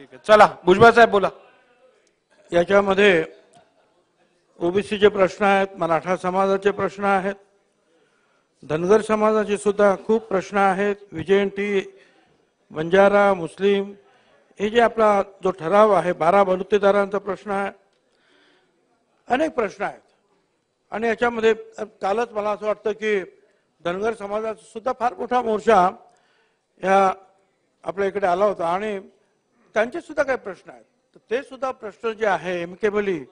ठीक आहे, चला भुजबळ साहेब बोला. याच्यामध्ये ओबीसीचे प्रश्न आहेत, मराठा समाजाचे प्रश्न आहेत, धनगर समाजाचे सुद्धा खूप प्रश्न आहेत, विजयंती, बंजारा, मुस्लिम, हे जे आपला जो ठराव आहे 12 बलुतेदारांचा प्रश्न आहे, अनेक प्रश्न आहेत. आणि याच्यामध्ये कालच मला असं वाटतं की धनगर समाजाचा सुद्धा फार मोठा मोर्चा या आपल्या इकडे आला होता आणि त्यांचे सुद्धा काही प्रश्न आहेत. तर ते सुद्धा प्रश्न जे आहे एमकेबली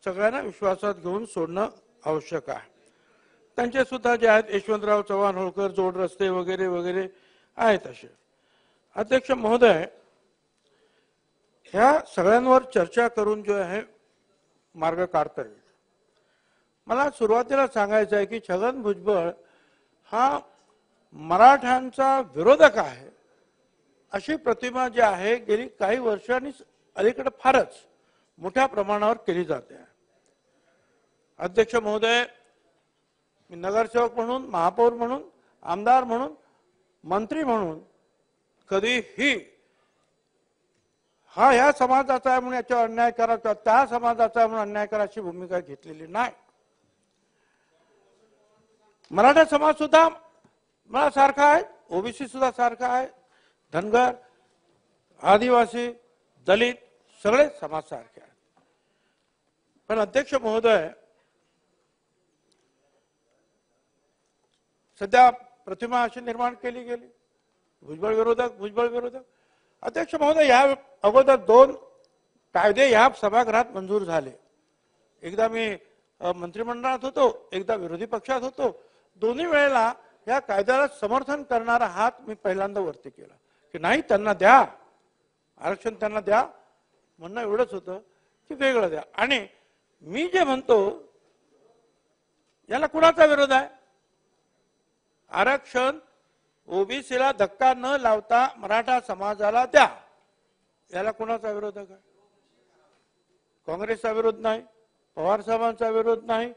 सगळ्यांना विश्वासात घेऊन सोडणं आवश्यक आहे. त्यांचे सुद्धा जे आहेत यशवंतराव चव्हाण, होळकर, जोड रस्ते वगैरे वगैरे आहेत असे. अध्यक्ष महोदय, ह्या सगळ्यांवर चर्चा करून जो आहे मार्ग काढता येईल. मला सुरुवातीला सांगायचं आहे की छगन भुजबळ हा मराठ्यांचा विरोधक आहे अशी प्रतिमा जी आहे गेली काही वर्षांनी अलीकडे फारच मोठ्या प्रमाणावर केली जाते. अध्यक्ष महोदय, मी नगरसेवक म्हणून, महापौर म्हणून, आमदार म्हणून, मंत्री म्हणून कधीही हा ह्या समाजाचा आहे म्हणून याच्यावर अन्याय करायचा, त्या समाजाचा आहे म्हणून अन्याय करायची भूमिका घेतलेली नाही. मराठा समाज सुद्धा मला सारखा आहे, ओबीसी सुद्धा सारखा आहे, धनगर, आदिवासी, दलित सगळे समाज सारखे आहेत. पण अध्यक्ष महोदय, सध्या प्रतिमा अशी निर्माण केली गेली भुजबळ विरोधक, भुजबळ विरोधक. अध्यक्ष महोदय, या अगोदर 2 कायदे या सभागृहात मंजूर झाले. एकदा मी मंत्रिमंडळात होतो, एकदा विरोधी पक्षात होतो. दोन्ही वेळेला या कायद्याला समर्थन करणारा हात मी पहिल्यांदा वरती केला की नाही, त्यांना द्या आरक्षण, त्यांना द्या. म्हणणं एवढंच होतं की वेगळं द्या. आणि मी जे म्हणतो याला कुणाचा विरोध आहे? आरक्षण ओबीसीला धक्का न लावता मराठा समाजाला द्या, याला कुणाचा विरोधक आहे? काँग्रेसचा विरोध नाही, पवार साहेबांचा विरोध नाही,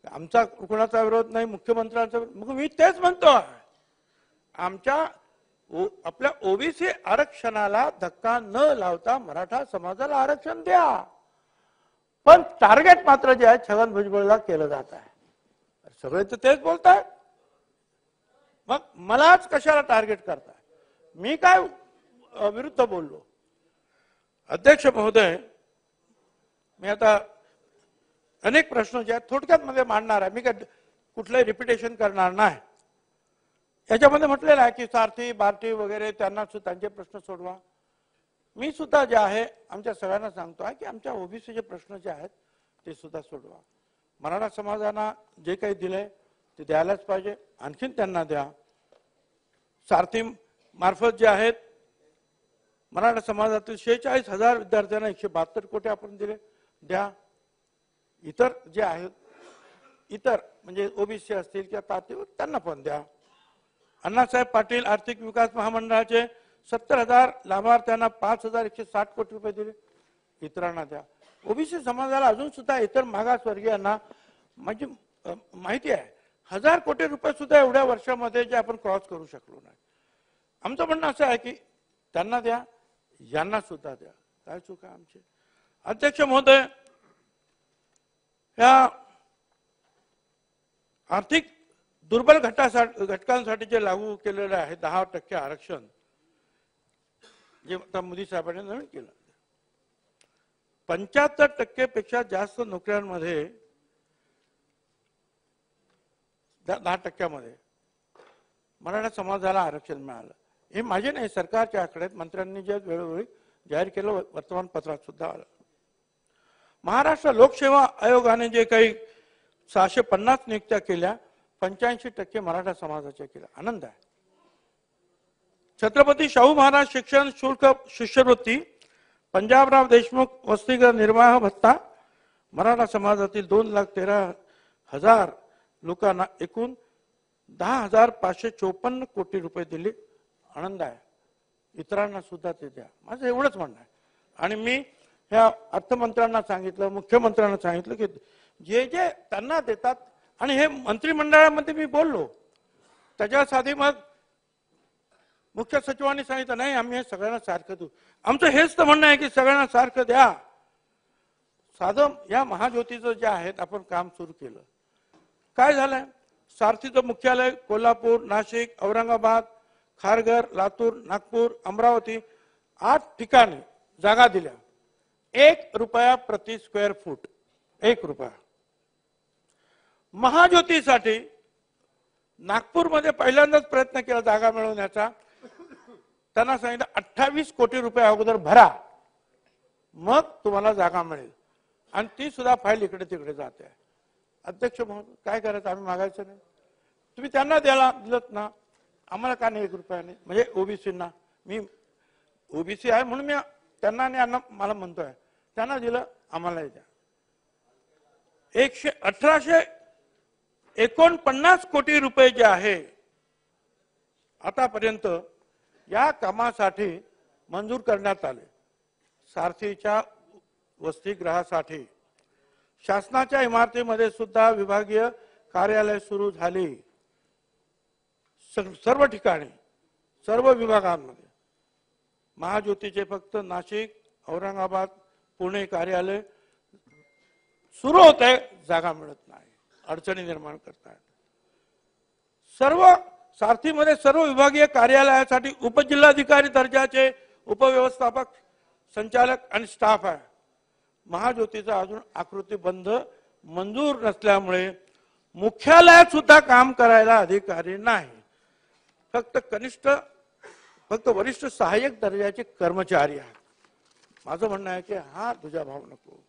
आमचा कुणाचा विरोध नाही, मुख्यमंत्र्यांचा. मग मी तेच म्हणतो, आपल्या ओबीसी आरक्षणाला धक्का न लावता मराठा समाजाला आरक्षण द्या. पण टार्गेट मात्र जे आहे छगन भुजबळला केलं जात आहे. सगळे तर तेच बोलताय, मग मलाच कशाला टार्गेट करताय? मी काय विरुद्ध बोललो? अध्यक्ष महोदय, मी आता अनेक प्रश्न जे आहेत थोडक्यात मध्ये मांडणार आहे. मी काय कुठलंही रिपिटेशन करणार नाही. याच्यामध्ये म्हटलेलं आहे की सारथी, बार्टी वगैरे त्यांना त्यांचे प्रश्न सोडवा. मी सुद्धा जे आहे आमच्या सगळ्यांना सांगतो आहे की आमच्या ओबीसीचे प्रश्न जे आहेत ते सुद्धा सोडवा. मराठा समाजाला जे काही दिलंय ते द्यायलाच पाहिजे, आणखीन त्यांना द्या. सारथी मार्फत जे आहेत मराठा समाजातील 46,000 विद्यार्थ्यांना 172 कोटी आपण दिले, द्या. इतर जे आहेत, इतर म्हणजे ओबीसी असतील किंवा तातीवर त्यांना पण द्या. अण्णासाहेब पाटील आर्थिक विकास महामंडळाचे 70,000 लाभार्थ्यांना 5,160 कोटी रुपये दिले, इतरांना द्या. ओबीसी समाजाला अजून सुद्धा इतर मागासवर्गीयांना म्हणजे माहिती आहे 1,000 कोटी रुपये सुद्धा एवढ्या वर्षामध्ये जे आपण क्रॉस करू शकलो नाही. आमचं म्हणणं असं आहे की त्यांना द्या, यांना सुद्धा द्या. काय चूक आहे आमची? अध्यक्ष महोदय, या आर्थिक दुर्बल घटकांसाठी जे लागू केलेलं आहे 10% आरक्षण, जे आता मोदी साहेबांनी नवीन केलं, 75% पेक्षा जास्त नोकऱ्यांमध्ये 10% मराठा समाजाला आरक्षण मिळालं. हे माझे नाही, सरकारच्या आकड्यात मंत्र्यांनी जे वेळोवेळी जाहीर केलं, वर्तमानपत्रात सुद्धा आलं. महाराष्ट्र लोकसेवा आयोगाने जे काही 650 नियुक्त्या केल्या, 85% मराठा समाजाच्या केल्या. आनंद आहे. छत्रपती शाहू महाराज शिक्षण शुल्क शिष्यवृत्ती, पंजाबराव देशमुख वसतिगृह निर्वाह भत्ता, मराठा समाजातील 2,13,000 लोकांना एकूण 10,554 कोटी रुपये दिले. आनंद आहे. इतरांना सुद्धा ते द्या, माझं एवढंच म्हणणं आहे. आणि मी ह्या अर्थमंत्र्यांना सांगितलं, मुख्यमंत्र्यांना सांगितलं की जे जे त्यांना देतात, आणि हे मंत्रिमंडळामध्ये मी बोललो त्याच्यासाठी मग मुख्य सचिवांनी सांगितलं नाही आम्ही हे सगळ्यांना सारखं देऊ. आमचं हेच तर म्हणणं आहे की सगळ्यांना सारखं द्या. साधं या महाज्योतीचं जे आहेत आपण काम सुरू केलं. काय झालंय, सारथीचं मुख्यालय कोल्हापूर, नाशिक, औरंगाबाद, खारघर, लातूर, नागपूर, अमरावती 8 ठिकाणी जागा दिल्या. 1 रुपया प्रति स्क्वेअर फूट, 1 रुपया. महाज्योतीसाठी नागपूरमध्ये पहिल्यांदाच प्रयत्न केला जागा मिळवण्याचा. त्यांना सांगितलं 28 कोटी रुपये अगोदर भरा, मग तुम्हाला जागा मिळेल. आणि ती सुद्धा फाईल इकडे तिकडे जाते. अध्यक्ष महोदय काय करायचं, आम्ही मागायचं नाही. तुम्ही त्यांना द्यायला दिलत ना, आम्हाला का नाही 1 रुपया नाही. म्हणजे ओबीसींना, मी ओबीसी आहे म्हणून मी त्यांना आणि यांना मला म्हणतोय, त्यांना दिलं आम्हालाही द्या. 1849 कोटी रुपये जे आहे आतापर्यंत या कामासाठी मंजूर करण्यात आले. सारथीच्या वसतिगृहासाठी शासनाच्या इमारतीमध्ये सुद्धा विभागीय कार्यालय सुरू झाली. सर्व ठिकाणी, सर्व विभागांमध्ये. महाज्योतीचे फक्त नाशिक, औरंगाबाद, पुणे कार्यालय सुरू होत आहे, जागा मिळत नाही, अडचणी निर्माण करतायत. सर्व सारथीमध्ये सर्व विभागीय कार्यालयासाठी उपजिल्हाधिकारी दर्जाचे उपव्यवस्थापक, संचालक आणि स्टाफ आहे. महाज्योतीचा अजून आकृतीबंध मंजूर नसल्यामुळे मुख्यालयात सुद्धा काम करायला अधिकारी नाही. फक्त वरिष्ठ सहाय्यक दर्जाचे कर्मचारी आहेत. माझं म्हणणं आहे की हा दुजाभाव नको.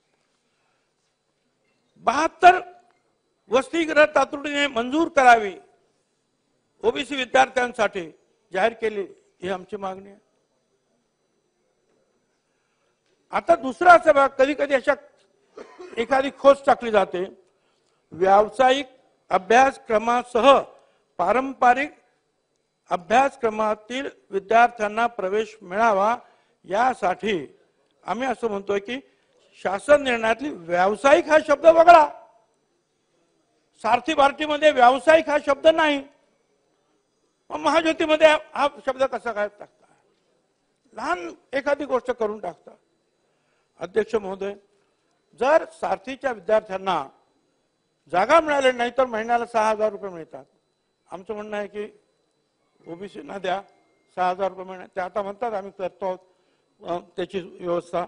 72 वसतिगृह तातडीने मंजूर करावी, ओबीसी विद्यार्थ्यांसाठी जाहीर केली, ही आमची मागणी आहे. आता दुसरा असं बघा, कधी कधी अशा एखादी खोच टाकली जाते. व्यावसायिक अभ्यासक्रमासह पारंपरिक अभ्यासक्रमातील विद्यार्थ्यांना प्रवेश मिळावा यासाठी आम्ही असं म्हणतोय की शासन निर्णयातली व्यावसायिक हा शब्द वगळा. सारथी भारतीमध्ये व्यावसायिक हा शब्द नाही, मग महाज्योतीमध्ये हा शब्द कसा काय टाकता? लहान एखादी गोष्ट करून टाकता. अध्यक्ष महोदय, जर सारथीच्या विद्यार्थ्यांना जागा मिळाली नाही तर महिन्याला 6,000 रुपये मिळतात. आमचं म्हणणं आहे की ओबीसीना द्या 6,000 रुपये मिळणार. ते आता म्हणतात आम्ही करतो त्याची व्यवस्था.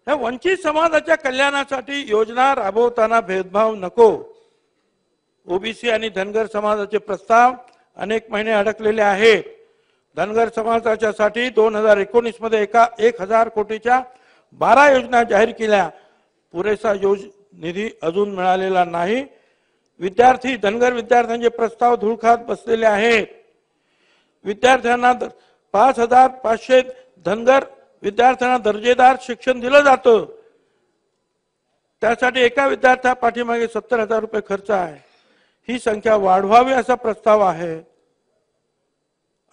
ह्या वंचित समाजाच्या कल्याणासाठी योजना राबवताना भेदभाव नको. ओबीसी आणि धनगर समाजाचे प्रस्ताव अनेक महिने अडकलेले आहेत. धनगर समाजाच्या साठी 2019 मध्ये 1,000 कोटीच्या 12 योजना जाहीर केल्या. पुरेसा निधी अजून मिळालेला नाही. धनगर विद्यार्थ्यांचे प्रस्ताव धूळ खात बसलेले आहेत. विद्यार्थ्यांना 5,500 धनगर विद्यार्थ्यांना दर्जेदार शिक्षण दिलं जातं. त्यासाठी एका विद्यार्थ्या पाठीमागे 70,000 रुपये खर्च आहे. ही संख्या वाढवावी असा प्रस्ताव आहे.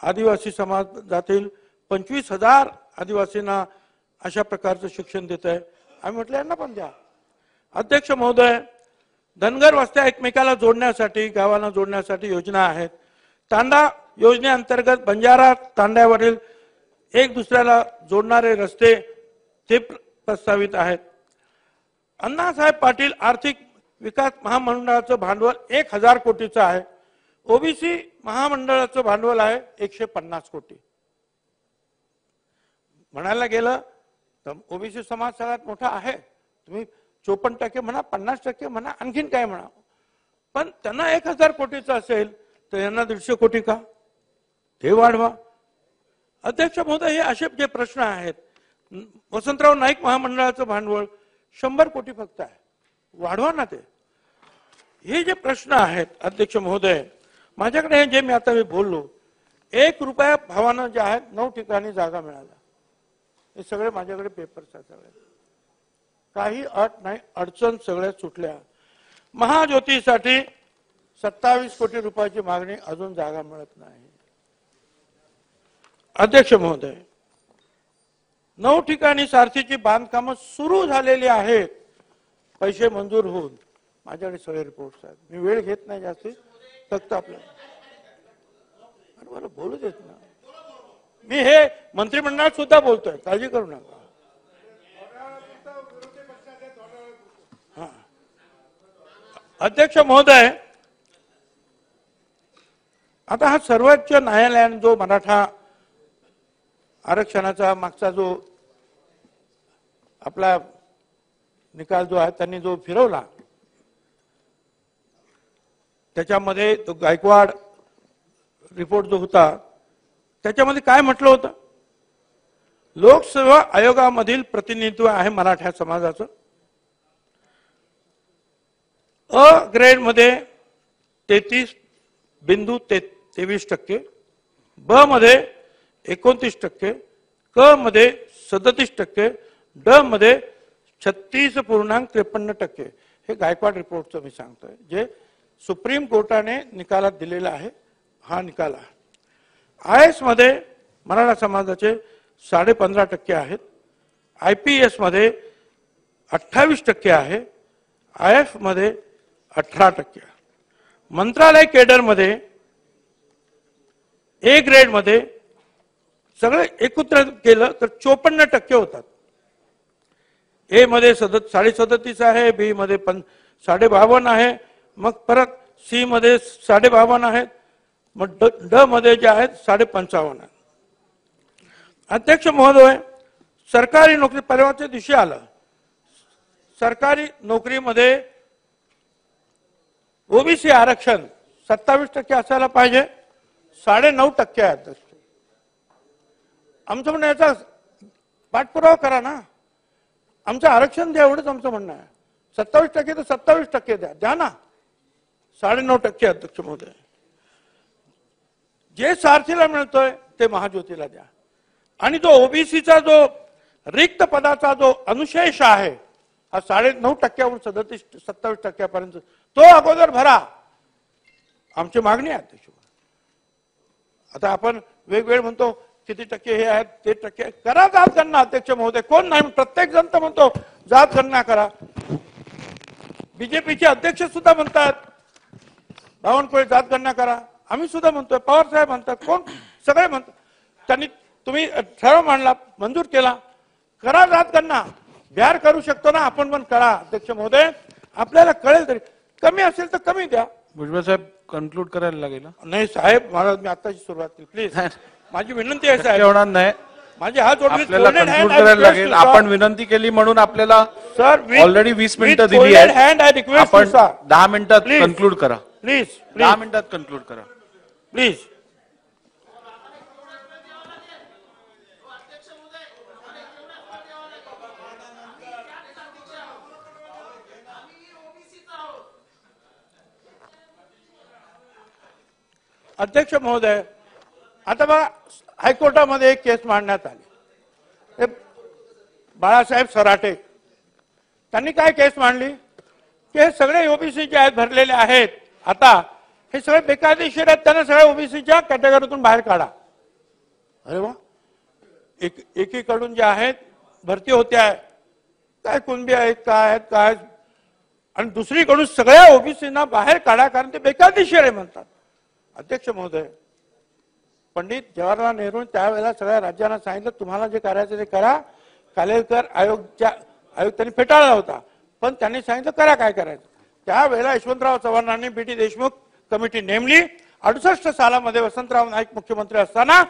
आदिवासी समाजातील 25,000 आदिवासींना अशा प्रकारचं शिक्षण देत आहे. आम्ही म्हटलं यांना पण द्या. अध्यक्ष महोदय, धनगर वस्त्या एकमेकाला जोडण्यासाठी, गावांना जोडण्यासाठी योजना आहेत. तांडा योजनेअंतर्गत बंजारा तांड्यावरील एक दुसऱ्याला जोडणारे रस्ते ते प्रस्तावित आहेत. अण्णासाहेब पाटील आर्थिक विकास महामंडळाचं भांडवल 1,000 कोटीचं आहे. ओबीसी महामंडळाचं भांडवल आहे 150 कोटी. म्हणायला गेलं तर ओबीसी समाज सगळ्यात मोठा आहे. तुम्ही 54% म्हणा, 50% म्हणा, आणखीन काय म्हणा, पण त्यांना 1,000 कोटीचं असेल तर यांना 150 कोटी का? ते वाढवा. अध्यक्ष महोदय, हे असे जे प्रश्न आहेत. वसंतराव नाईक महामंडळाचं भांडवल 100 कोटी फक्त आहे, वाढवा ना ते. हे जे प्रश्न आहेत अध्यक्ष महोदय, माझ्याकडे जे मी आता बोललो, 1 रुपया भावानं जे आहेत 9 ठिकाणी जागा मिळाल्या. हे सगळे माझ्याकडे पेपर्स आहेत. सगळे काही अट नाही, अडचण सगळ्या सुटल्या. महाज्योतीसाठी 27 कोटी रुपयाची मागणी, अजून जागा मिळत नाही. अध्यक्ष महोदय, 9 ठिकाणी सारथीची बांधकामं सुरू झालेली आहेत, पैसे मंजूर होऊन. माझ्याकडे सगळे रिपोर्ट्स आहेत. मी वेळ घेत नाही जास्ती, फक्त आपल्याला मला बोलू देत ना. मी हे मंत्रिमंडळात सुद्धा बोलतोय, काळजी करू नका. अध्यक्ष महोदय, आता हा सर्वोच्च न्यायालयाने जो मराठा आरक्षणाचा मागचा जो आपला निकाल जो आहे त्यांनी जो फिरवला, त्याच्यामध्ये तो गायकवाड रिपोर्ट जो होता त्याच्यामध्ये काय म्हटलं होतं, लोकसेवा आयोगामधील प्रतिनिधित्व आहे मराठा समाजाचं. अ ग्रेड मध्ये 33.23%, ब मध्ये 29%, क मध्ये 37%, ड मध्ये 36.53%. हे गायकवाड रिपोर्टचं मी सांगतोय, जे सुप्रीम कोर्टाने निकालात दिलेला आहे. हा निकाल आहे. IAS मध्ये मराठा समाजाचे 15.5% आहेत, IPS मध्ये 28% आहे, IF मध्ये 18%. मंत्रालय केडर मध्ये ए ग्रेड मध्ये सगळं एकत्र केलं तर 54% होतात. ए मध्ये 37.5 आहे, बी मध्ये 52.5 आहे, मग परत सी मध्ये 52.5 आहेत, मग ड मध्ये जे आहेत 55.5 आहेत. अध्यक्ष महोदय, सरकारी नोकरी परवाच्या दिवशी आलं, सरकारी नोकरीमध्ये ओबीसी आरक्षण 27% असायला पाहिजे, 9.5% आहे. अध्यक्ष, आमचं म्हणणं याचा पाठपुरावा करा ना, आमचं आरक्षण द्या, एवढंच आमचं म्हणणं आहे. 27% तर 27% द्या ना, 9.5%. अध्यक्ष महोदय, जे सारथीला मिळतोय ते महाज्योतीला द्या, आणि जो ओबीसीचा जो रिक्त पदाचा जो अनुशेष आहे हा 9.5%वरून 27% तो अगोदर भरा, आमची मागणी आहे. अध्यक्ष, आता आपण वेगवेगळे म्हणतो किती टक्के हे आहेत, ते टक्के करा जात गणना. अध्यक्ष महोदय, कोण नाही, प्रत्येक जण तर म्हणतो जात गणना करा. बीजेपीचे अध्यक्ष सुद्धा म्हणतात बावनकुळे जात गणना करा, आम्ही सुद्धा म्हणतोय, पवार साहेब म्हणतात, कोण सगळे म्हणतात. त्यांनी तुम्ही ठराव मांडला, मंजूर केला, करा जात गणना. बिहार करू शकतो ना, आपण पण करा. अध्यक्ष महोदय, आपल्याला कळेल, तरी कमी असेल तर कमी द्या. भुजबळ साहेब कन्क्लूड करायला लागेल. नाही साहेब, महाराज मी आताची सुरुवात केली, प्लीज माझी विनंती आहे साहेब. होणार नाही, माझे हात जोडले, आपल्याला कन्क्लूड करायला लागेल. आपण विनंती केली म्हणून आपल्याला सर ऑलरेडी 20 मिनिटं दिली आहेत. आपण 10 मिनिटात कन्क्लूड करा. प्लीज 10 मिनिटात कन्क्लूड करा प्लीज. अध्यक्ष महोदय, आता बघा, हायकोर्टामध्ये एक केस मांडण्यात आली, बाळासाहेब सराटे, त्यांनी काय केस मांडली की हे सगळे ओबीसी जे आहेत भरलेले आहेत, आता हे सगळे बेकायदेशीर आहेत, त्यांना सगळ्या ओबीसीच्या कॅटेगरीतून बाहेर काढा. अरे वा, एकीकडून जे आहेत भरती होत्या, काय कुणबी आहेत, काय आहेत काय, आणि दुसरीकडून सगळ्या ओबीसीना बाहेर काढा, कारण ते बेकायदेशीर आहे म्हणतात. अध्यक्ष महोदय, पंडित जवाहरलाल नेहरू त्यावेळेला सगळ्या राज्यांना सांगितलं तुम्हाला जे करायचं ते करा. कालेलकर आयुक्तांनी फेटाळला होता, पण त्यांनी सांगितलं करा काय करायचं. त्यावेळेला यशवंतराव चव्हाणांनी बीटी देशमुख कमिटी नेमली. 68 सालामध्ये वसंतराव नाईक मुख्यमंत्री असताना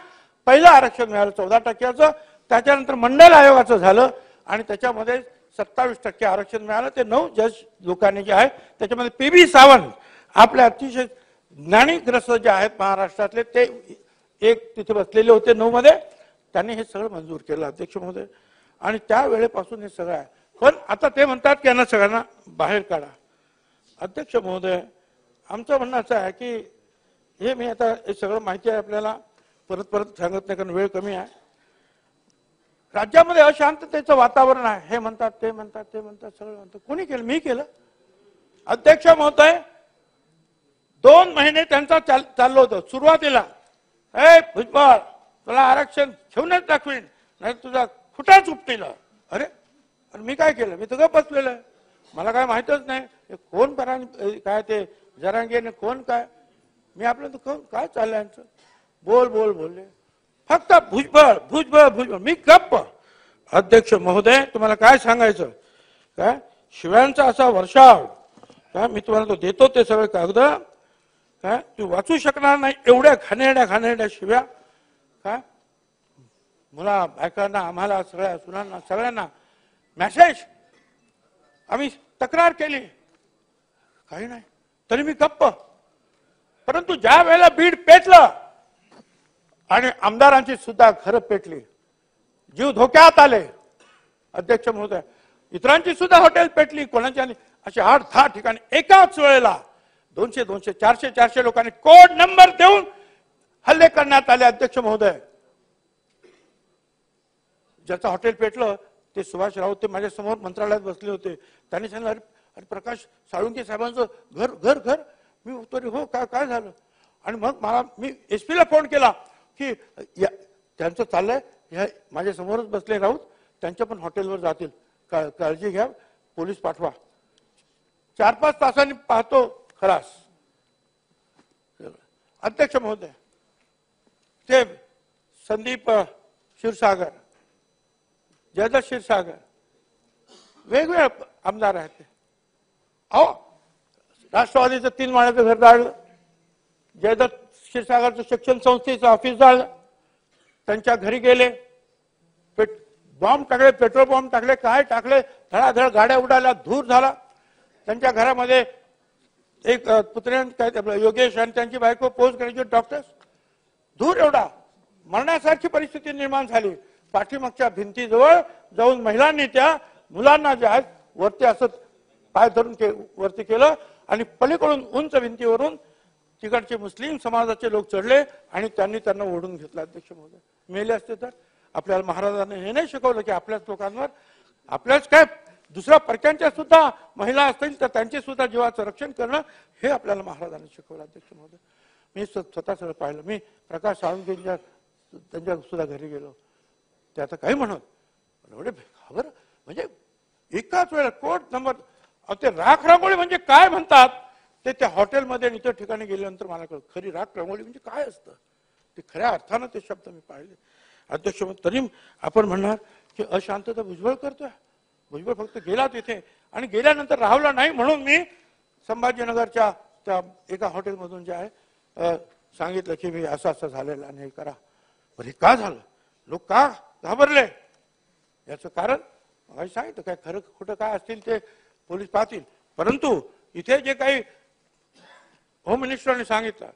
पहिलं आरक्षण मिळालं 14%. त्याच्यानंतर मंडल आयोगाचं झालं आणि त्याच्यामध्ये 27% आरक्षण मिळालं. ते 9 जज लोकांनी जे आहे त्याच्यामध्ये पीबी सावंत आपल्या अतिशय ज्ञानीग्रस्त जे आहेत महाराष्ट्रातले, ते एक तिथे बसलेले होते 9 मध्ये, त्यांनी हे सगळं मंजूर केलं. अध्यक्ष महोदय, आणि त्या वेळेपासून हे सगळं आहे, पण आता ते म्हणतात की यांना सगळ्यांना बाहेर काढा. अध्यक्ष महोदय, आमचं म्हणणं असं आहे की हे मी आता हे सगळं माहिती आहे आपल्याला, परत सांगत नाही कारण वेळ कमी आहे. राज्यामध्ये अशांततेचं वातावरण आहे, हे म्हणतात ते म्हणतात ते म्हणतात सगळं म्हणतात. कोणी केलं? मी केलं. अध्यक्ष महोदय, 2 महिने त्यांचा चाललं होतं. सुरुवातीला भुजबळ तुला आरक्षण घेऊनच दाखवीन, नाही तुझा खुटाच उपटील. अरे मी काय केलं? मी तुझं बसलेलं आहे, मला काय माहितच नाही कोण काय ते जरांगेने कोण काय. मी आपलं काय चाललंय यांचं, बोलले. फक्त भुजबळ भुजबळ भुजबळ. मी गप्प. अध्यक्ष महोदय, तुम्हाला काय सांगायचं, काय शिव्यांचा असा वर्षाव, काय मी तुम्हाला तो देतो ते सगळे कागद, काय तू वाचू शकणार नाही एवढ्या घाणेरड्या शिव्या. काय मुला बायकांना, आम्हाला सगळ्या सुनांना सगळ्यांना मेसेज, आम्ही तक्रार केली, काही नाही तरी मी गप्प. परंतु ज्या वेळेला बीड पेटलं आणि आमदारांची सुद्धा घरं पेटली, जीव धोक्यात आले, अध्यक्ष महोदय, इतरांची सुद्धा हॉटेल पेटली, कोणाच्या असे 8-10 ठिकाणी एकाच वेळेला 200, 400 लोकांनी कोड नंबर देऊन हल्ले करण्यात आले. अध्यक्ष महोदय, ज्याचं हॉटेल पेटलं ते सुभाष राऊत, ते माझ्या समोर मंत्रालयात बसले होते. त्यांनी सांगितलं, अरे प्रकाश साळुंके साहेबांचं घर घर घर. मी उत्तर, हो काय झालं. आणि मग मी एसपीला फोन केला की त्यांचं चाललंय, माझ्या समोरच बसले राऊत, त्यांच्या पण हॉटेलवर जातील, काळजी घ्या, पोलीस पाठवा. 4-5 तासांनी पाहतो खलास. अध्यक्ष महोदय, ते संदीप क्षीरसागर, जयदत्त क्षीरसागर, वेगवेगळे आमदार आहेत. अहो, राष्ट्रवादीचं 3 माळ्याचं घर जाळलं, जयदत्त क्षीरसागरचं शिक्षण संस्थेचं ऑफिस जाळलं, त्यांच्या घरी गेले, बॉम्ब टाकले, पेट्रोल बॉम्ब टाकले, काय टाकले, धडाधड गाड्या उडाल्या, धूर झाला. त्यांच्या घरामध्ये एक पुत्र्यां योगेश आणि त्यांची बायको पोस्ट ग्रॅज्युएट डॉक्टर्स, धूर एवढा, मरण्यासारखी परिस्थिती निर्माण झाली. पाठीमागच्या भिंतीजवळ जाऊन महिलांनी त्या मुलांना जे आहेत वरती असं पाय धरून वरती केलं आणि पलीकडून उंच भिंतीवरून तिकडचे मुस्लिम समाजाचे लोक चढले आणि त्यांनी त्यांना ओढून घेतलं. अध्यक्ष महोदय, मेले असते तर. आपल्याला महाराजांनी हे नाही शिकवलं की आपल्याच लोकांवर, आपल्याच काय दुसऱ्या परक्यांच्या सुद्धा महिला असतील तर त्यांचे सुद्धा जीवाचं रक्षण करणं, हे आपल्याला महाराजांनी शिकवलं. अध्यक्ष महोदय, मी स्वतः सगळं पाहिलं. मी प्रकाश साळुंकेंच्या त्यांच्या सुद्धा घरी गेलो. ते आता काही म्हणत एवढे खबर, म्हणजे एकाच वेळेला कोड नंबर. ते राख रांगोळी म्हणजे काय म्हणतात ते त्या हॉटेलमध्ये इतर ठिकाणी गेल्यानंतर मला कळलं, खरी राख रांगोळी म्हणजे काय असतं ते खऱ्या अर्थानं ते शब्द मी पाहिले. अध्यक्ष, तरी आपण म्हणणार की अशांतता भुजबळ करतोय. भुजबळ फक्त गेला तिथे आणि गेल्यानंतर राहुला नाही म्हणून मी संभाजीनगरच्या त्या एका हॉटेलमधून जे आहे सांगितलं की मी असं झालेलं आणि हे करा. बरं, हे का झालं, लोक का घाबरले, याचं कारण मला सांगितलं. काय खरं खोटं काय असतील ते पोलीस पाहतील. परंतु इथे जे काही होम मिनिस्टरने सांगितलं,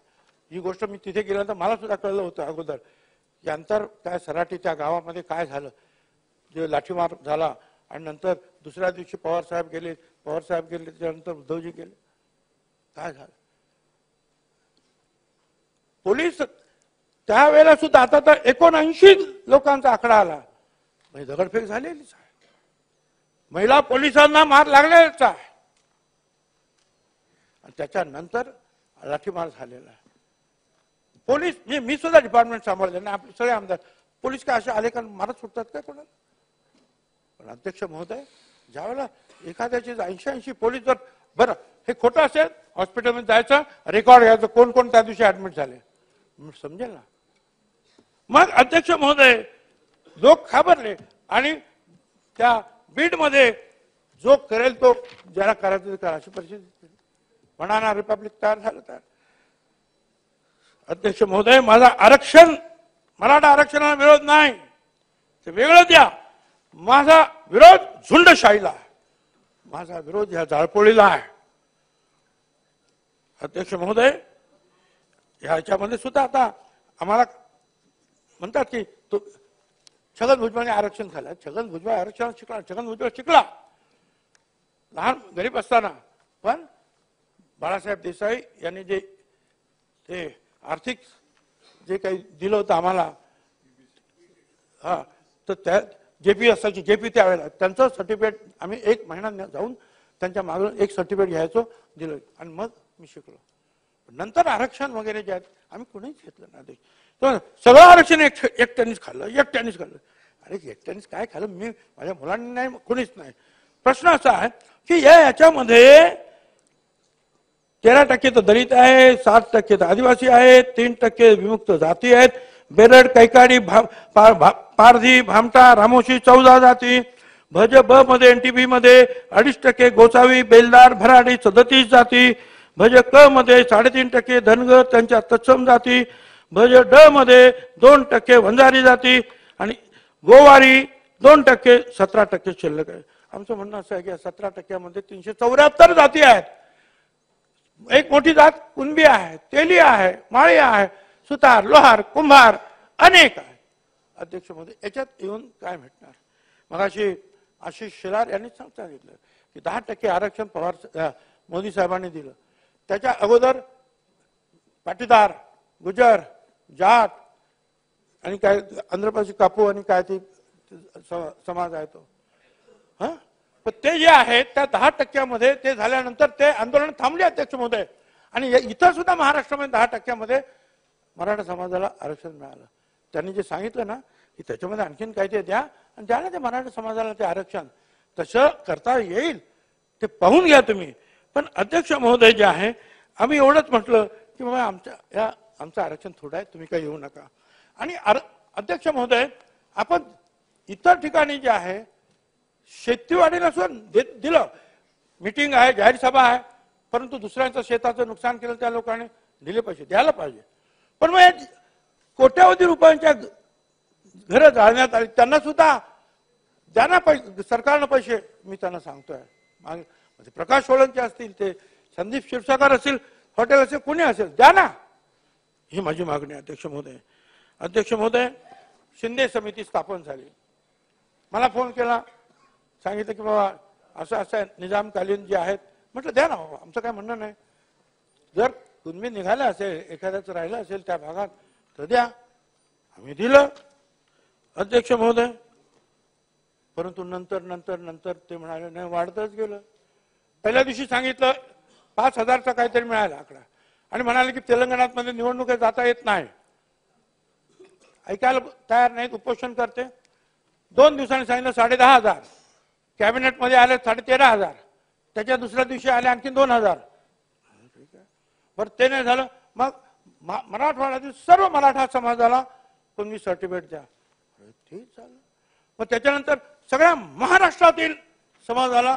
ही गोष्ट मी तिथे गेल्यानंतर मला सुद्धा कळलं होतं अगोदर. यानंतर काय सराटी त्या गावामध्ये काय झालं, जे लाठीमार झाला आणि नंतर दुसऱ्या दिवशी पवार साहेब गेले त्यानंतर उद्धवजी गेले, काय झालं. पोलीस त्यावेळेला सुद्धा, आता तर 79 लोकांचा आकडा आला, म्हणजे दगडफेक झालेलीच आहे, महिला पोलिसांना मार लागलेलाच आहे आणि त्याच्यानंतर लाठीमार झालेला आहे. पोलीस, मी सुद्धा डिपार्टमेंट सांभाळले ना, आपले सगळे आमदार पोलीस काय असे आले का मारत सुटतात काय कोणाला. पण अध्यक्ष महोदय, ज्यावेळेला एखाद्याचे 80 पोलीस जर, बरं हे खोटं असेल, हॉस्पिटलमध्ये जायचं, रेकॉर्ड घ्यायचं कोण कोण त्या दिवशी ऍडमिट झाले, समजेल ना. मग अध्यक्ष महोदय, लोक घाबरले आणि त्या बीडमध्ये जो करेल तो ज्याला करायचं ते करा अशी परिस्थिती म्हणा. रिपब्लिक तयार झालं तर. अध्यक्ष महोदय, माझा आरक्षण, मराठा आरक्षणाला विरोध नाही, ते वेगळं द्या. माझा विरोध झुंडशाहीला आहे, माझा विरोध ह्या जाळपोळीला आहे. अध्यक्ष महोदय, ह्याच्यामध्ये सुद्धा आता आम्हाला म्हणतात की तो छगन भुजबळने आरक्षण झालं. छगन भुजबळ आरक्षण शिकला, छगन भुजबळ शिकला लहान गरीब असताना, पण बाळासाहेब देसाई यांनी जे ते आर्थिक जे काही दिलं होतं आम्हाला, हा, तर त्या जेपी असायची, जेपी त्यावेळेला त्यांचं सर्टिफिकेट आम्ही 1 महिना जाऊन त्यांच्या मागून एक सर्टिफिकेट घ्यायचो, दिलं आणि मग मी शिकलो. नंतर आरक्षण वगैरे जे आहेत आम्ही कोणीच घेतलं ना. सगळं आरक्षण एकट्यानेच खाल्लं. अरे एकट्यानेच काय खाल्लं, मी माझ्या मुलांनी नाही, कोणीच नाही. प्रश्न असा आहे की याच्यामध्ये 13% तर दलित आहे, 7% तर आदिवासी आहेत, 3% विमुक्त जाती आहेत, बेरड कैकाडी पारधी भामटा रामोशी 14 जाती, भज ब मध्ये एनटीपी मध्ये 2.5% गोसावी बेलदार भराडी 37 जाती, भज क मध्ये 3.5% धनगर त्यांच्या तत्सम जाती, भज ड मध्ये 2% वंजारी जाती आणि गोवारी 2% 17% शिल्लक आहे. आमचं म्हणणं असं आहे की 17%मध्ये 374 जाती आहेत. एक मोठी जात कुणबी आहे, तेली आहे, माळी आहे, सुतार, लोहार, कुंभार अनेक आहे. अध्यक्ष महोदय, याच्यात येऊन काय भेटणार? मगाशी आशिष शेलार यांनी सांगितलं की 10% आरक्षण पवार मोदी साहेबांनी दिलं. त्याच्या अगोदर पाटीदार, गुजर, जाट आणि काय आंध्रप्रदेश कापू आणि काय ते समाज आहे तो. पण ते जे आहे त्या 10%मध्ये ते झाल्यानंतर ते आंदोलन थांबले अध्यक्ष महोदय. आणि इथं सुद्धा महाराष्ट्रामध्ये 10%मध्ये मराठा समाजाला आरक्षण मिळालं. त्यांनी जे सांगितलं ना की त्याच्यामध्ये आणखीन काय ते द्या आणि द्या ना ते मराठा समाजाला ते आरक्षण. तसं करता येईल ते पाहून घ्या तुम्ही. पण अध्यक्ष महोदय जे आहे आम्ही एवढंच म्हटलं की बाबा आमचं आरक्षण थोडं आहे, तुम्ही काही येऊ नका. आणि अध्यक्ष महोदय, आपण इतर ठिकाणी जे आहे शेतीवाडीला सुद्धा दिलं, मीटिंग आहे, जाहीर सभा आहे, परंतु दुसऱ्यांचं शेताचं नुकसान केलं त्या लोकांनी दिले पैसे द्यायला पाहिजे. पण मग कोट्यावधी रुपयांच्या घरं जाळण्यात आली, त्यांना सुद्धा द्या ना पैसे, सरकारनं पैसे. मी त्यांना सांगतोय मागे प्रकाश सोळंके असतील, ते संदीप क्षीरसागर असतील, हॉटेल असेल, कुणी असेल, द्या ना. ही माझी मागणी आहे अध्यक्ष महोदय. अध्यक्ष महोदय, शिंदे समिती स्थापन झाली. मला फोन केला, सांगितलं की बाबा असं असं निजामकालीन जे आहेत. म्हटलं द्या ना, आमचं काय म्हणणं नाही. जर कुणबी निघालं असेल, एखाद्याचं राहिलं असेल त्या भागात तर द्या. आम्ही दिलं अध्यक्ष महोदय. परंतु नंतर ते म्हणाले नाही, वाढतच गेलं. पहिल्या दिवशी सांगितलं 5,000चा काहीतरी मिळाला आकडा आणि म्हणाले की तेलंगणात मध्ये निवडणुकीत जाता येत नाही. ऐकायला तयार नाहीत, उपोषण करते. 2 दिवसांनी सांगितलं 10,500. कॅबिनेटमध्ये आले 13,500. त्याच्या दुसऱ्या दिवशी आले आणखी 2,000. बरं, ते नाही झालं. मग मराठवाड्यातील सर्व मराठा समाजाला कुणबी सर्टिफिकेट द्या. ठीक झालं. मग त्याच्यानंतर सगळ्या महाराष्ट्रातील समाजाला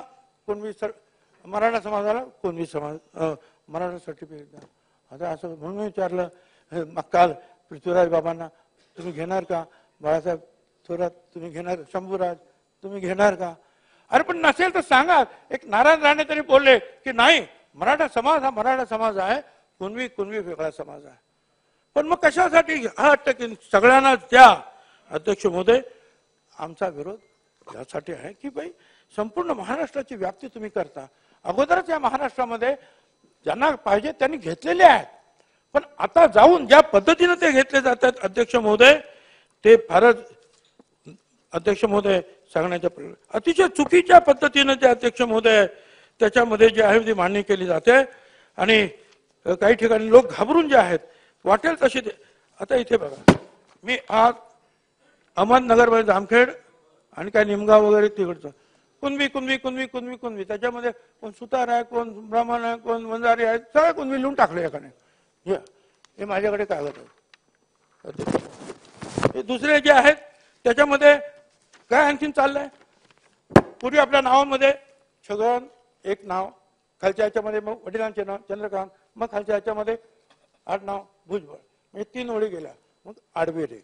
मराठा समाजाला कुणबी मराठा सर्टिफिकेट द्या. आता असं म्हणून विचारलं मग काल पृथ्वीराज बाबांना, तुम्ही घेणार का? बाळासाहेब थोरात तुम्ही घेणार? शंभूराज तुम्ही घेणार का? अरे पण नसेल तर सांगा. एक नारायण राणे तरी बोलले की नाही, मराठा समाज हा मराठा समाज आहे, कुणबी वेगळा समाज आहे. पण मग कशासाठी हा की सगळ्यांना द्या? अध्यक्ष महोदय, आमचा विरोध यासाठी आहे की भाई संपूर्ण महाराष्ट्राची व्याप्ती तुम्ही करता. अगोदरच या महाराष्ट्रामध्ये ज्यांना पाहिजे त्यांनी घेतलेले आहेत. पण आता जाऊन ज्या पद्धतीने ते घेतले जातात अध्यक्ष महोदय, ते फारच अध्यक्ष महोदय सांगण्याच्या अतिशय चुकीच्या पद्धतीने ते अध्यक्ष महोदय त्याच्यामध्ये जे आहे ती मांडणी केली जाते. आणि काही ठिकाणी लोक घाबरून जे आहेत वाटेल तसे ते. आता इथे बघा, मी आज अहमदनगरमध्ये जामखेड आणि काय निमगाव वगैरे तिकडचं कुणबी त्याच्यामध्ये कोण सुतार आहे, कोण ब्राह्मण आहे, कोण वंजारी आहे, सगळे कुणबी लिहून टाकले एकाने. हे माझ्याकडे कागद आहे. हे दुसरे जे आहेत त्याच्यामध्ये काय आणखीन चाललंय. पूर्वी आपल्या नावामध्ये छगन एक नाव, खालच्या ह्याच्यामध्ये मग वडिलांचे नाव चंद्रकांत, मग खालच्या ह्याच्यामध्ये आडनाव भुजबळ, म्हणजे 3 ओळी गेल्या. मग आडवी रेघ.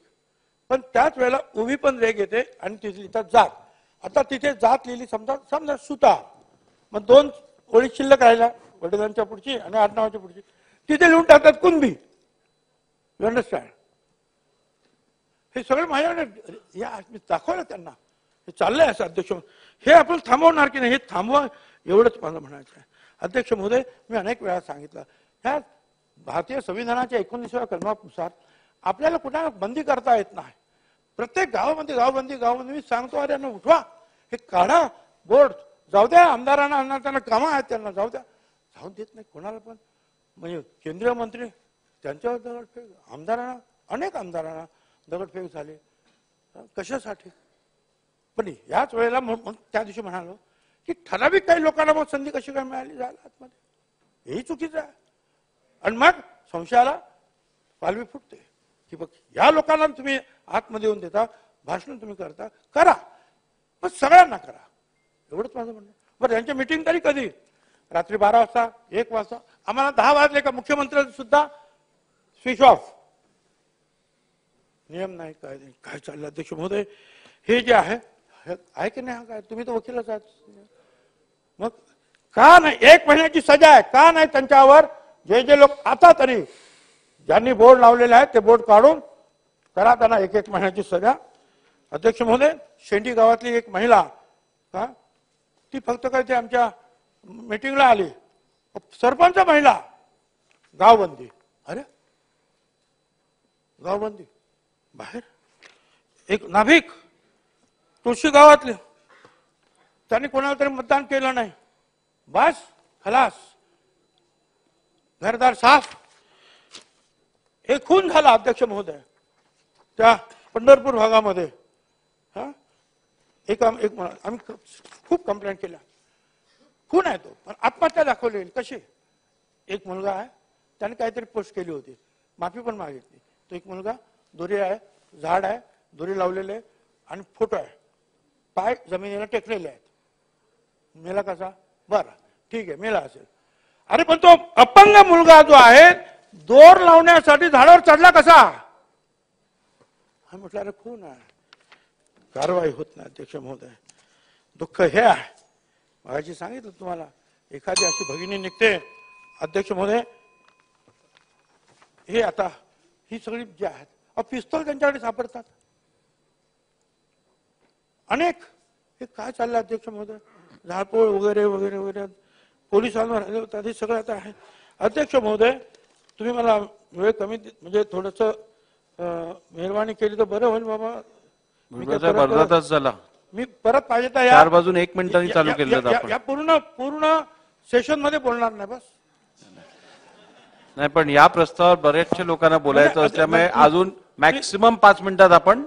पण त्याच वेळेला उभी पण रेघ येते आणि तिथे लिहितात जात. आता तिथे जात लिहिली समजा सुतार, मग 2 ओळी शिल्लक राहिल्या, वडिलांच्या पुढची आणि आडनावाच्या पुढची, तिथे लिहून टाकतात कुणबी. You understand? हे सगळं माझ्याकडे मी दाखवलं त्यांना. हे चाललंय असं अध्यक्ष. हे आपण थांबवणार की नाही हे थांबवा, एवढंच मला म्हणायचं आहे. अध्यक्ष महोदय, मी अनेक वेळा सांगितलं, ह्या भारतीय संविधानाच्या 19व्या कलमानुसार आपल्याला कुणाला बंदी करता येत नाही. प्रत्येक गावबंदी मी सांगतो, अरे यांना उठवा, हे काढा बोर्ड, जाऊ द्या आमदारांना, त्यांना कामं आहेत, त्यांना जाऊ द्या. जाऊन देत नाही कोणाला पण. म्हणजे केंद्रीय मंत्री त्यांच्यावर दगडफेक, आमदारांना, अनेक आमदारांना दगडफेक झाली. कशासाठी? पण याच वेळेला त्या दिवशी म्हणालो की ठराविक काही लोकांना मग संधी कशी काय मिळाली जायला आतमध्ये, हेही चुकीचं आहे. आणि मग संशयाला पालवी फुटते. की बघ या लोकांना तुम्ही आतमध्ये येऊन देता, भाषण तुम्ही करता, करा पण सगळ्यांना करा, एवढंच माझं म्हणणं. बरं यांची मीटिंग तरी कधी? रात्री 12 वाजता, 1 वाजता, आम्हाला 10 वाजले का मुख्यमंत्री सुद्धा स्विच ऑफ. नियम नाही, काय नाही, काय चाललं अध्यक्ष महोदय? हे जे आहे की नाही, हा काय तुम्ही तर वकीलच आहात, मग का नाही 1 महिन्याची सजा आहे? का नाही त्यांच्यावर जे लोक आता तरी ज्यांनी बोर्ड लावलेले आहेत ते बोर्ड काढून करा त्यांना 1 महिन्याची सजा. अध्यक्ष महोदय, शेंडी गावातली एक महिला का ती फक्त काय ते आमच्या मीटिंगला आली, सरपंच महिला, गावबंदी. अरे गावबंदी बाहेर. एक नाभिक तुळशी गावातले त्यांनी कोणाला तरी मतदान केलं नाही, बस खलास, घरदार साफ. एक खून झाला अध्यक्ष महोदय त्या पंढरपूर भागामध्ये. आम्ही खूप कंप्लेंट केल्या, खून आहे तो, पण आत्महत्या दाखवली. कशी? एक मुलगा आहे, त्याने काहीतरी पोस्ट केली होती, माफी पण मागितली. तो एक मुलगा, दोरी आहे, झाड आहे, दोरी लावलेले आणि फोटो आहे, पाय जमिनीला टेकलेले आहेत. मेला कसा? बरं ठीक आहे, मेला असेल. अरे पण तो अपंग मुलगा जो आहे दोर लावण्यासाठी झाडावर चढला कसा? हा म्हटलं अरे खून आहे, कारवाई होत नाही. अध्यक्ष महोदय, दुःख हे आहे. मागाशी सांगितलं तुम्हाला, एखादी अशी भगिनी निघते अध्यक्ष महोदय, हे आता ही सगळी जी आहेत पिस्तूल त्यांच्याकडे सापडतात अनेक. हे काय चाललं अध्यक्ष महोदय? झाडपोळ वगैरे वगैरे वगैरे पोलिसांवर आले होतात, हे सगळं आता आहे. अध्यक्ष महोदय, तुम्ही मला वेळ कमी म्हणजे थोडस मेहरबानी केली तर बरं होईल बाबा. मी परत पाहिजे तर 4 वाजून 1 मिनिटांनी चालू केलं या पूर्ण सेशन मध्ये बोलणार नाही बस. नाही पण या प्रस्तावावर बऱ्याचशा लोकांना बोलायचं असल्यामुळे अजून मॅक्सिमम 5 मिनिटात आपण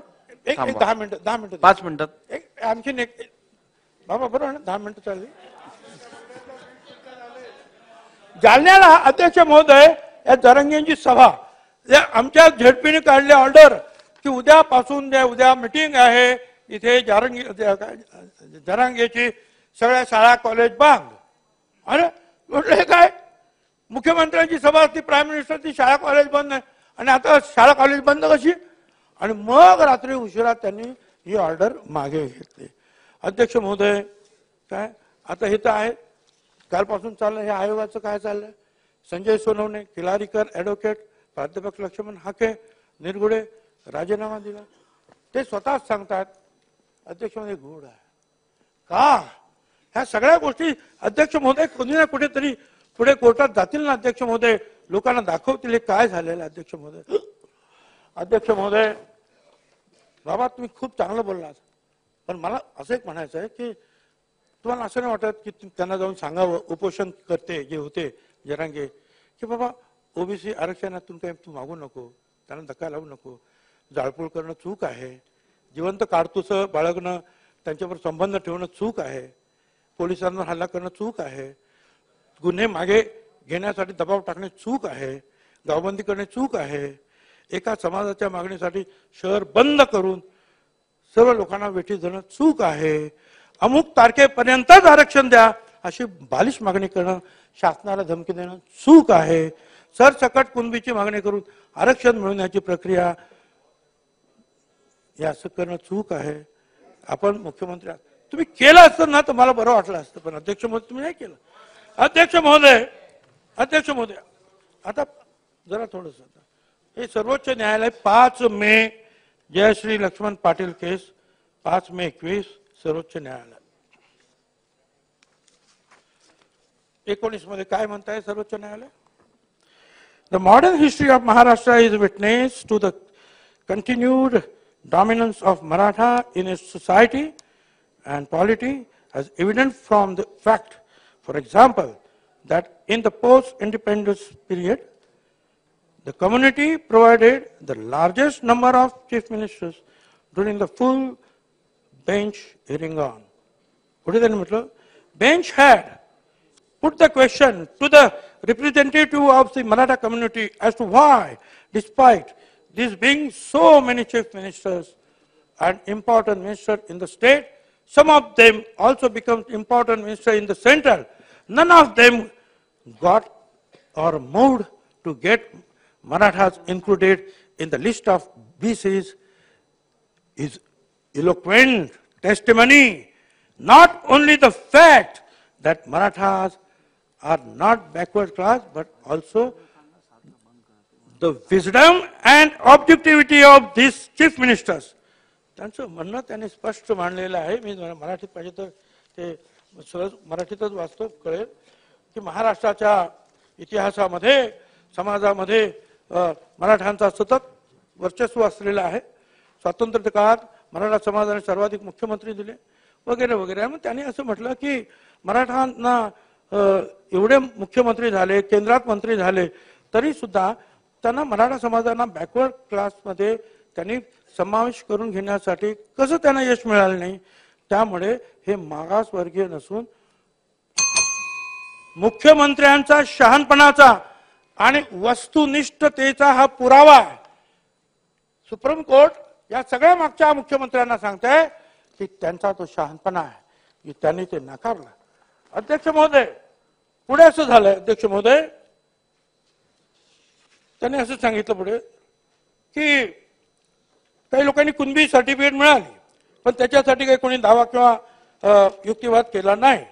10 मिनिटं 5 मिनिटात आणखी बाबा बरोबर 10 मिनिटं चालली. जालन्याला अध्यक्ष महोदय या जरांगेंची सभा, आमच्या झेडपीने काढले ऑर्डर की उद्यापासून उद्या मिटिंग आहे इथे जरांगेची, सगळ्या शाळा कॉलेज बंद. अरे म्हटलं हे काय? मुख्यमंत्र्यांची सभा असती, प्राईम मिनिस्टरची, शाळा कॉलेज बंद आहे आणि आता शाळा कॉलेज बंद कशी? आणि मग रात्री उशिरा त्यांनी ही ऑर्डर मागे घेतली. अध्यक्ष महोदय, काय आता हे तर आहे, कालपासून चाललं हे आयोगाचं काय चाललंय? संजय सोनवणे, किलारीकर, ऍडव्होकेट, प्राध्यापक लक्ष्मण हाके, निरगुडे राजीनामा दिला. ते स्वतःच सांगतात अध्यक्ष महोदय घोड आहे का? ह्या सगळ्या गोष्टी अध्यक्ष महोदय कोणी ना कुठेतरी पुढे कोर्टात जातील ना अध्यक्ष महोदय, लोकांना दाखवतील काय झालेलं. अध्यक्ष महोदय, अध्यक्ष महोदय, बाबा तुम्ही खूप चांगलं बोललात, पण मला असं एक म्हणायचं आहे की तुम्हाला असं नाही वाटत की त्यांना जाऊन सांगावं, उपोषण करते जे होते जरांगे, की बाबा ओबीसी आरक्षणातून काही तू मागू नको, त्यांना धक्का लावू नको, जाळपोळ करणं चूक आहे, जिवंत कारतूस बाळगणं, त्यांच्यावर संबंध ठेवणं चूक आहे, पोलिसांवर हल्ला करणं चूक आहे, गुन्हे मागे घेण्यासाठी दबाव टाकणे चूक आहे, गावबंदी करणे चूक आहे, एका समाजाच्या मागणीसाठी शहर बंद करून सर्व लोकांना वेठी धरणं चूक आहे, अमुक तारखेपर्यंतच आरक्षण द्या अशी बालिश मागणी करणं, शासनाला धमकी देणं चूक आहे, सरसकट कुणबीची मागणी करून आरक्षण मिळवण्याची प्रक्रिया हे असं करणं चूक आहे. आपण मुख्यमंत्री तुम्ही केलं असतं ना तर मला बरं वाटलं असतं, पण अध्यक्ष महोदय तुम्ही नाही केलं. अध्यक्ष महोदय, आता जरा थोडस, हे सर्वोच्च न्यायालय 5 मे जयश्री लक्ष्मण पाटील केस 5 मे 21 सर्वोच्च न्यायालय 19 मध्ये काय म्हणताय सर्वोच्च न्यायालय? The modern history of Maharashtra is witness to the continued dominance of Maratha in its society and polity, as evident from the fact, for example, that in the post-independence period, the community provided the largest number of chief ministers during the full bench hearing on. What is that? Bench had put the question to the representative of the Maratha community as to why, despite these being so many chief ministers and important ministers in the state, some of them also become important ministers in the central. None of them got or moved to get Marathas included in the list of BCs is eloquent testimony. Not only the fact that Marathas are not backward class, but also the wisdom and objectivity of these chief ministers. त्यांचं म्हणणं त्यांनी स्पष्ट मांडलेलं आहे. मी मराठीत पाहिजे तर ते सहज मराठीतच वाचतो, कळेल की महाराष्ट्राच्या इतिहासामध्ये समाजामध्ये मराठ्यांचा सतत वर्चस्व असलेला आहे. स्वातंत्र्य काळात मराठा समाजाने सर्वाधिक मुख्यमंत्री दिले वगैरे वगैरे. मग त्यांनी असं म्हटलं की मराठ्यांना एवढे मुख्यमंत्री झाले, केंद्रात मंत्री झाले, तरी सुद्धा त्यांना मराठा समाजाला बॅकवर्ड क्लासमध्ये त्यांनी समावेश करून घेण्यासाठी कसं त्यांना यश मिळालं नाही. त्यामुळे हे मागासवर्गीय नसून मुख्यमंत्र्यांचा शहाणपणाचा आणि वस्तुनिष्ठतेचा हा पुरावा आहे. सुप्रीम कोर्ट या सगळ्या मागच्या मुख्यमंत्र्यांना सांगताय की त्यांचा तो शहाणपणा आहे की त्यांनी ते नाकारलं. अध्यक्ष महोदय, पुढे असं झालंय अध्यक्ष महोदय, त्यांनी असं सांगितलं पुढे की काही लोकांनी कुणबी सर्टिफिकेट मिळाली, पण त्याच्यासाठी काही कोणी दावा किंवा युक्तिवाद केला नाही.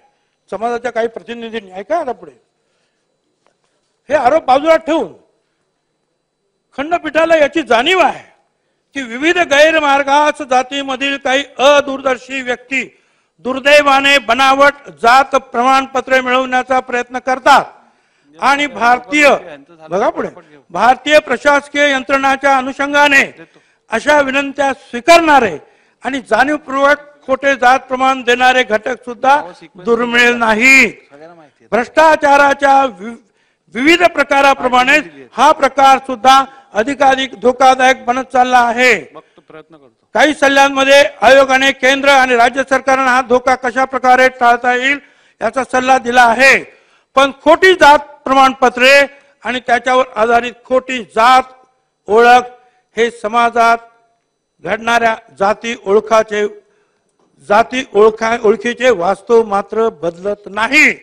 समाजाच्या काही प्रतिनिधींनी ऐका आता पुढे हे आरोप बाजूला ठेवून खंडपीठाला याची जाणीव आहे की विविध गैरमार्गास जातीमधील काही अदूरदर्शी व्यक्ती दुर्दैवाने बनावट जात प्रमाणपत्रे मिळवण्याचा प्रयत्न करतात आणि भारतीय प्रशासकीय यंत्रणाच्या अनुषंगाने अशा विनंत्या स्वीकारणारे आणि जाणीवपूर्वक खोटे जात प्रमाण देणारे घटक सुद्धा दुर्मिळ नाहीत. भ्रष्टाचाराच्या विविध प्रकाराप्रमाणे हा प्रकार सुद्धा अधिकाधिक धोकादायक बनत चालला आहे. काही सल्ल्यांमध्ये आयोगाने केंद्र आणि राज्य सरकारना हा धोका कशा प्रकारे टाळता येईल याचा सल्ला दिला आहे. पण खोटी जात प्रमाणपत्रे आणि त्याच्यावर आधारित खोटी जात ओळख हे समाजात घडणाऱ्या ओळखीचे वास्तव मात्र बदलत नाही.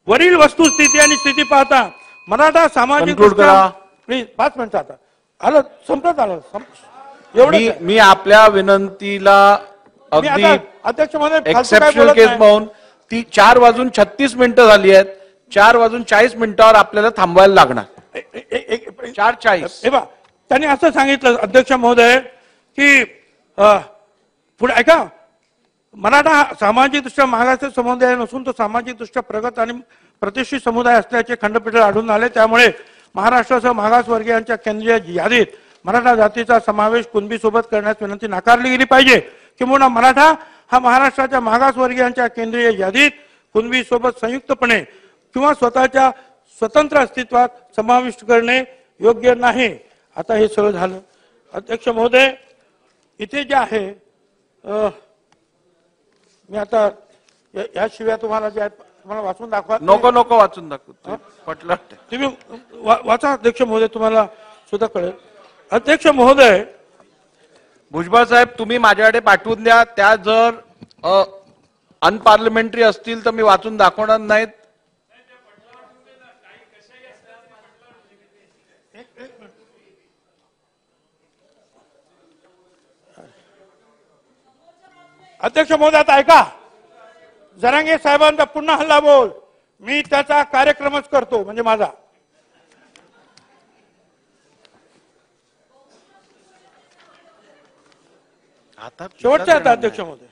वरील वस्तुस्थिती आणि स्थिती पाहता मराठा सामाजिक प्लीज 5 मिनिटं आता आलं संपत आलं एवढं. मी आपल्या विनंतीला अगदी अध्यक्ष महोदय एक्सेप्शनल केस म्हणून ती 4:36 झाली आहेत. 4:40 मिनिटावर आपल्याला थांबवायला लागणार. 4:40 हे बा त्यांनी असं सांगितलं अध्यक्ष महोदय की पुढे ऐका, मराठा सामाजिक दृष्ट्या मागास समुदाय नसून तो सामाजिक दृष्ट्या प्रगत आणि प्रतिष्ठित समुदाय असल्याचे खंडपीठाला आढळून आले. त्यामुळे महाराष्ट्रासह मागासवर्गीयांच्या केंद्रीय यादीत मराठा जातीचा समावेश कुणबी सोबत करण्यास विनंती नाकारली गेली पाहिजे. किंवा मराठा हा महाराष्ट्राच्या मागासवर्गीयांच्या केंद्रीय यादीत कुणबी सोबत संयुक्तपणे किंवा स्वतःच्या स्वतंत्र अस्तित्वात समाविष्ट करणे योग्य नाही. आता हे सगळं झालं अध्यक्ष महोदय. इथे जे आहे मी आता याशिवाय तुम्हाला जे तुम्हाला वाचून दाखवा. नको वाचून दाखव पटलं तुम्ही वाचा अध्यक्ष महोदय, तुम्हाला सुद्धा कळेल. अध्यक्ष महोदय, भुजबळ साहेब तुम्ही माझ्याकडे पाठवून द्या. त्या जर अनपार्लिमेंटरी असतील तर मी वाचून दाखवणार नाहीत. अध्यक्ष महोदय आता ऐका, जरांगे साहेबांचा पुन्हा हल्ला बोल, मी त्याचा कार्यक्रमच करतो म्हणजे माझा. आता शेवटचा आता अध्यक्ष महोदय,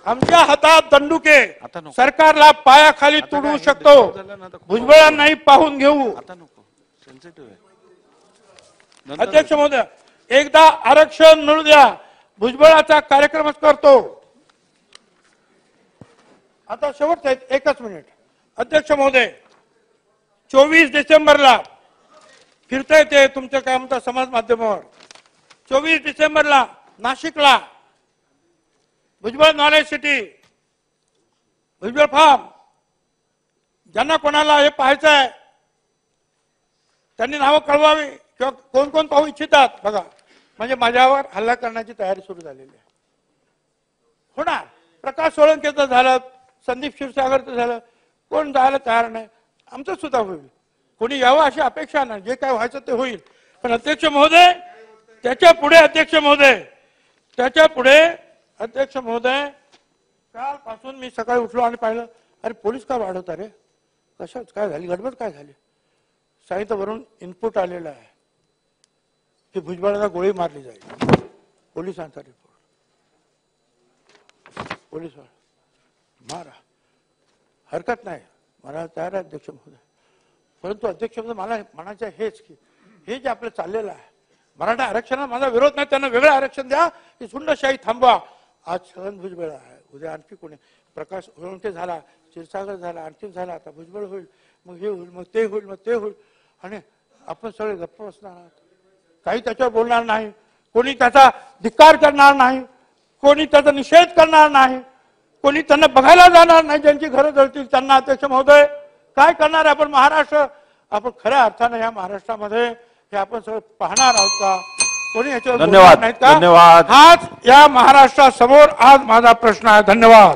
आमच्या हातात दंडुके सरकारला पायाखाली तुडवू शकतो. भुजबळांनाही पाहून घेऊ. अध्यक्ष महोदय, एकदा आरक्षण मिळू द्या, भुजबळाचा कार्यक्रमच करतो. आता शेवटचा एकच मिनिट. अध्यक्ष महोदय, 24 डिसेंबरला फिरतंय ते तुमच्या काय म्हणता समाज माध्यमावर. 24 डिसेंबरला नाशिकला Bhujbal knowledge city, Bhujbal farm, ज्यांना कोणाला हे पाहायचं आहे त्यांनी नावं कळवावी किंवा कोण कोण पाहू इच्छितात बघा, म्हणजे माझ्यावर हल्ला करण्याची तयारी सुरू झालेली आहे. होणार. प्रकाश सोळंकेचं झालं, संदीप क्षीरसागरचं झालं, कोण जायला तयार नाही. आमचं सुद्धा होईल. कोणी यावं अशी अपेक्षा नाही. जे काय व्हायचं ते होईल. पण अध्यक्ष महोदय, त्याच्या पुढे अध्यक्ष महोदय कालपासून मी सकाळी उठलो आणि पाहिलं, अरे पोलीस का वाढवता रे, कशात काय झाली, गडबड काय झाली. साहित्यावरून इनपुट आलेलं आहे की भुजबळाला गोळी मारली जाईल. पोलिसांचा रिपोर्ट. पोलीस मारा, हरकत नाही, मला तयार आहे अध्यक्ष महोदय. परंतु अध्यक्ष महोदय मला म्हणायचं हेच की हे जे आपलं चाललेलं आहे, मराठा आरक्षणाला माझा विरोध नाही, त्यांना वेगळं आरक्षण द्या, ही झुंडशाही थांबवा. आज छगन भुजबळ आहे, उद्या आणखी कोणी, प्रकाश सोळंके झाला, क्षीरसागर झाला, आणखी झाला, आता भुजबळ होईल, मग हे होईल, मग ते होईल, मग ते होईल, आणि आपण सगळे गप्प बसणार आहात. काही त्याच्यावर बोलणार नाही, कोणी त्याचा धिक्कार करणार नाही, कोणी त्याचा निषेध करणार नाही, कोणी त्यांना बघायला जाणार नाही. ज्यांची घरं जळतील त्यांना अध्यक्ष महोदय काय करणार आपण महाराष्ट्र, आपण खऱ्या अर्थानं या महाराष्ट्रामध्ये हे आपण सगळं पाहणार आहोत का, कोणी याच्यावर धन्यवाद नाहीत का. धन्यवाद. हाच या महाराष्ट्रासमोर आज माझा प्रश्न आहे. धन्यवाद.